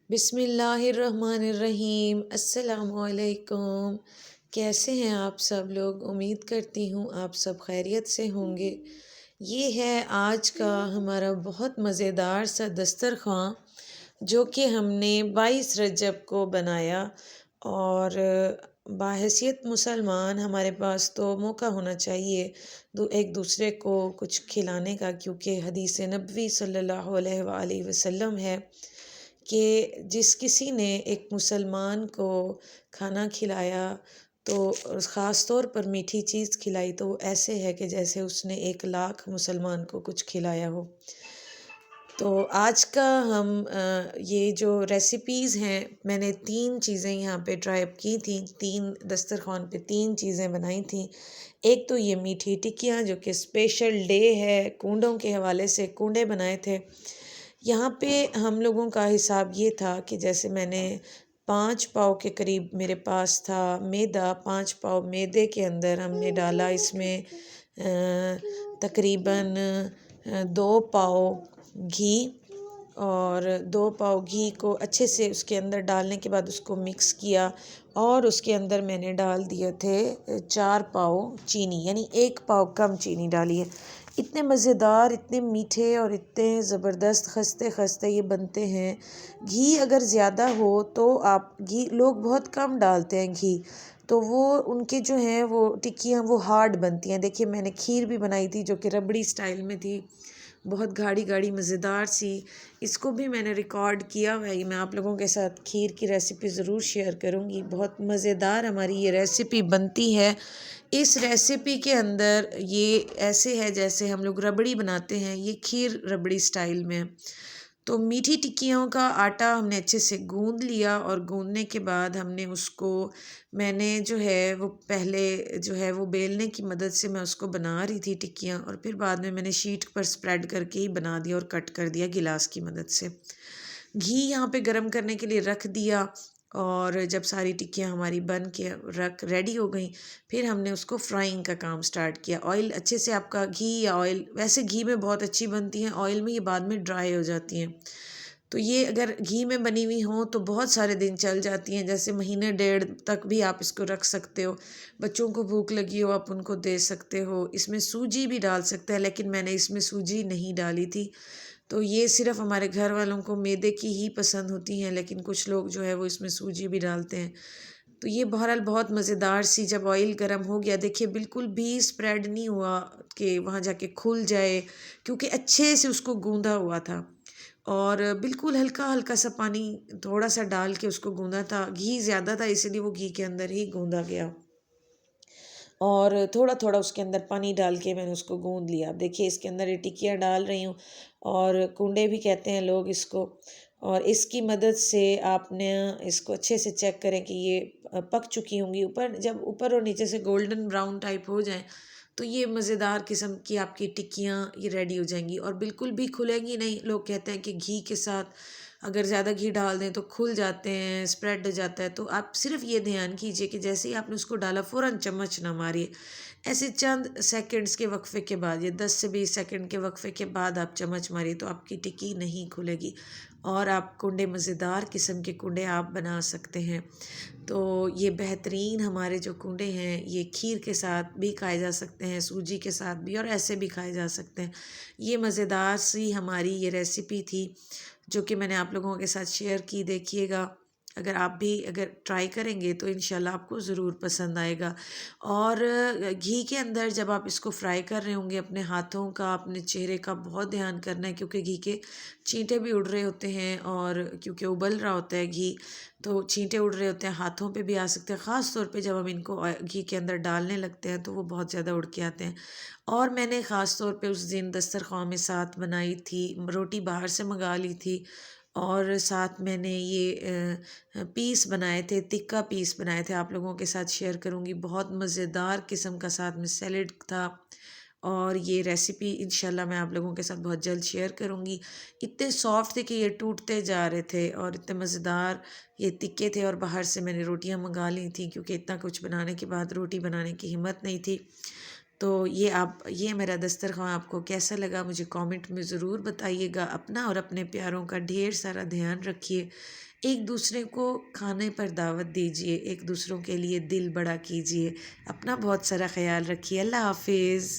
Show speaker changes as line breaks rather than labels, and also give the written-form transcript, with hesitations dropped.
बिस्मिल्लाहिर्रहमानिर्रहीम। अस्सलामुअलैकुम। कैसे हैं आप सब लोग? उम्मीद करती हूँ आप सब खैरियत से होंगे। ये है आज का हमारा बहुत मज़ेदार सा दस्तरख़्वां जो कि हमने 22 रजब को बनाया। और बाहैसियत मुसलमान हमारे पास तो मौका होना चाहिए एक दूसरे को कुछ खिलाने का, क्योंकि हदीस नबवी सल्लल्लाहु अलैहि वसल्लम है कि जिस किसी ने एक मुसलमान को खाना खिलाया तो ख़ास तौर पर मीठी चीज़ खिलाई तो वो ऐसे है कि जैसे उसने 1 लाख मुसलमान को कुछ खिलाया हो। तो आज का हम ये जो रेसिपीज़ हैं, मैंने 3 चीज़ें यहाँ पे ट्राई की थी। 3 दस्तरख़्वान पे 3 चीज़ें बनाई थी। एक तो ये मीठी टिक्कियाँ जो कि स्पेशल डे है, कूंडों के हवाले से कूंडे बनाए थे। यहाँ पे हम लोगों का हिसाब ये था कि जैसे मैंने 5 पाव के करीब मेरे पास था मैदा। 5 पाव मैदे के अंदर हमने डाला इसमें तकरीबन 2 पाव घी। और 2 पाव घी को अच्छे से उसके अंदर डालने के बाद उसको मिक्स किया। और उसके अंदर मैंने डाल दिए थे 4 पाव चीनी, यानी 1 पाव कम चीनी डाली है। इतने मज़ेदार, इतने मीठे और इतने ज़बरदस्त खस्ते खस्ते ये बनते हैं। घी अगर ज़्यादा हो तो आप घी, लोग बहुत कम डालते हैं घी, तो वो उनके जो हैं वो टिक्कियाँ वो हार्ड बनती हैं। देखिए मैंने खीर भी बनाई थी जो कि रबड़ी स्टाइल में थी, बहुत गाढ़ी गाढ़ी मज़ेदार सी। इसको भी मैंने रिकॉर्ड किया हुआ है, मैं आप लोगों के साथ खीर की रेसिपी ज़रूर शेयर करूँगी। बहुत मज़ेदार हमारी ये रेसिपी बनती है। इस रेसिपी के अंदर ये ऐसे है जैसे हम लोग रबड़ी बनाते हैं, ये खीर रबड़ी स्टाइल में है। तो मीठी टिक्कियों का आटा हमने अच्छे से गूंद लिया और गूंदने के बाद हमने उसको, मैंने जो है वो पहले जो है वो बेलने की मदद से मैं उसको बना रही थी टिक्कियाँ, और फिर बाद में मैंने शीट पर स्प्रेड करके ही बना दिया और कट कर दिया गिलास की मदद से। घी यहाँ पे गरम करने के लिए रख दिया। और जब सारी टिक्कियाँ हमारी बन के रख रेडी हो गई, फिर हमने उसको फ्राइंग का काम स्टार्ट किया। ऑयल अच्छे से, आपका घी या ऑयल, वैसे घी में बहुत अच्छी बनती हैं, ऑयल में ये बाद में ड्राई हो जाती हैं। तो ये अगर घी में बनी हुई हों तो बहुत सारे दिन चल जाती हैं, जैसे महीने डेढ़ तक भी आप इसको रख सकते हो। बच्चों को भूख लगी हो आप उनको दे सकते हो। इसमें सूजी भी डाल सकते हैं, लेकिन मैंने इसमें सूजी नहीं डाली थी। तो ये सिर्फ़ हमारे घर वालों को मैदे की ही पसंद होती हैं, लेकिन कुछ लोग जो है वो इसमें सूजी भी डालते हैं। तो ये बहरहाल बहुत मज़ेदार सी, जब ऑयल गर्म हो गया, देखिए बिल्कुल भी स्प्रेड नहीं हुआ कि वहाँ जाके खुल जाए, क्योंकि अच्छे से उसको गूँधा हुआ था। और बिल्कुल हल्का हल्का सा पानी थोड़ा सा डाल के उसको गूँधा था। घी ज़्यादा था इसलिए वो घी के अंदर ही गूँधा गया। और थोड़ा थोड़ा उसके अंदर पानी डाल के मैंने उसको गूँध लिया। अब देखिए इसके अंदर ये टिक्कियाँ डाल रही हूँ, और कुंडे भी कहते हैं लोग इसको। और इसकी मदद से आपने इसको अच्छे से चेक करें कि ये पक चुकी होंगी। ऊपर, जब ऊपर और नीचे से गोल्डन ब्राउन टाइप हो जाए तो ये मज़ेदार किस्म की आपकी टिक्कियाँ ये रेडी हो जाएंगी, और बिल्कुल भी खुलेंगी नहीं। लोग कहते हैं कि घी के साथ अगर ज़्यादा घी डाल दें तो खुल जाते हैं, स्प्रेड हो जाता है। तो आप सिर्फ ये ध्यान कीजिए कि जैसे ही आपने उसको डाला फ़ौरन चम्मच ना मारिए। ऐसे चंद सेकंड्स के वक्फे के बाद, ये 10 से 20 सेकंड के वक्फे के बाद आप चम्मच मारिए तो आपकी टिक्की नहीं खुलेगी, और आप कुंडे, मज़ेदार किस्म के कुंडे आप बना सकते हैं। तो ये बेहतरीन हमारे जो कुंडे हैं ये खीर के साथ भी खाए जा सकते हैं, सूजी के साथ भी, और ऐसे भी खाए जा सकते हैं। ये मज़ेदार सी हमारी ये रेसिपी थी जो कि मैंने आप लोगों के साथ शेयर की। देखिएगा, अगर आप भी अगर ट्राई करेंगे तो इंशाल्लाह आपको ज़रूर पसंद आएगा। और घी के अंदर जब आप इसको फ्राई कर रहे होंगे, अपने हाथों का, अपने चेहरे का बहुत ध्यान करना है, क्योंकि घी के छींटे भी उड़ रहे होते हैं, और क्योंकि उबल रहा होता है घी, तो छींटे उड़ रहे होते हैं, हाथों पे भी आ सकते हैं। ख़ास तौर पे जब हम इनको घी के अंदर डालने लगते हैं तो वो बहुत ज़्यादा उड़ के आते हैं। और मैंने ख़ास तौर पे उस दिन दस्तरख़्वान में साथ बनाई थी, रोटी बाहर से मंगा ली थी, और साथ मैंने ये पीस बनाए थे, तिक्का पीस बनाए थे, आप लोगों के साथ शेयर करूँगी। बहुत मज़ेदार किस्म का साथ में सैलेड था। और ये रेसिपी इंशाल्लाह मैं आप लोगों के साथ बहुत जल्द शेयर करूँगी। इतने सॉफ्ट थे कि ये टूटते जा रहे थे, और इतने मज़ेदार ये तिक्के थे। और बाहर से मैंने रोटियां मंगा ली थी, क्योंकि इतना कुछ बनाने के बाद रोटी बनाने की हिम्मत नहीं थी। तो ये मेरा दस्तरख़्वान आपको कैसा लगा मुझे कमेंट में ज़रूर बताइएगा। अपना और अपने प्यारों का ढेर सारा ध्यान रखिए। एक दूसरे को खाने पर दावत दीजिए, एक दूसरों के लिए दिल बड़ा कीजिए। अपना बहुत सारा ख़्याल रखिए। अल्लाह हाफ़िज़।